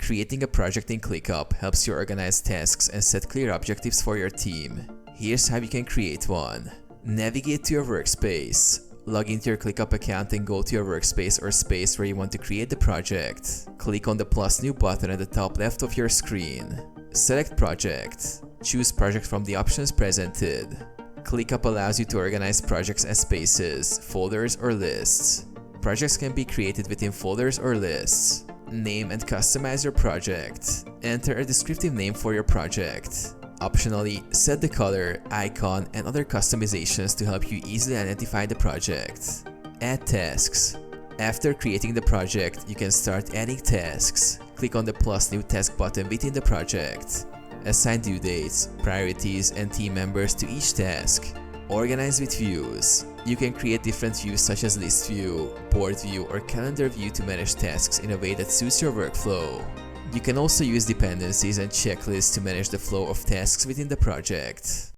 Creating a project in ClickUp helps you organize tasks and set clear objectives for your team. Here's how you can create one. Navigate to your workspace. Log into your ClickUp account and go to your workspace or space where you want to create the project. Click on the plus new button at the top left of your screen. Select project. Choose project from the options presented. ClickUp allows you to organize projects as spaces, folders, or lists. Projects can be created within folders or lists. Name and customize your project. Enter a descriptive name for your project. Optionally, set the color, icon, and other customizations to help you easily identify the project. Add tasks. After creating the project, you can start adding tasks. Click on the plus new task button within the project. Assign due dates, priorities, and team members to each task. Organize with views. You can create different views such as list view, board view, or calendar view to manage tasks in a way that suits your workflow. You can also use dependencies and checklists to manage the flow of tasks within the project.